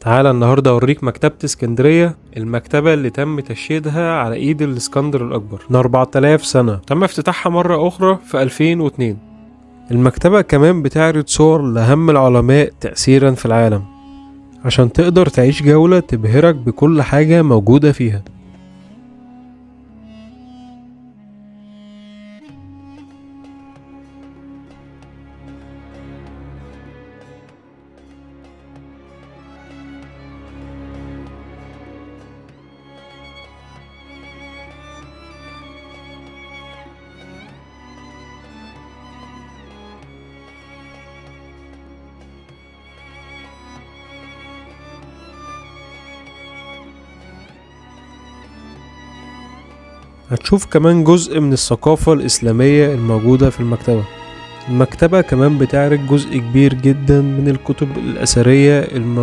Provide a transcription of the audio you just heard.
تعالى النهاردة أوريك مكتبة اسكندرية، المكتبة اللي تم تشييدها على إيد الإسكندر الأكبر من 4000 سنة. تم افتتاحها مرة أخرى في 2002. المكتبة كمان بتعرض صور لأهم العلماء تأثيرا في العالم، عشان تقدر تعيش جولة تبهرك بكل حاجة موجودة فيها. هتشوف كمان جزء من الثقافة الإسلامية الموجودة في المكتبة. المكتبة كمان بتعرض جزء كبير جدا من الكتب الأثرية الموجودة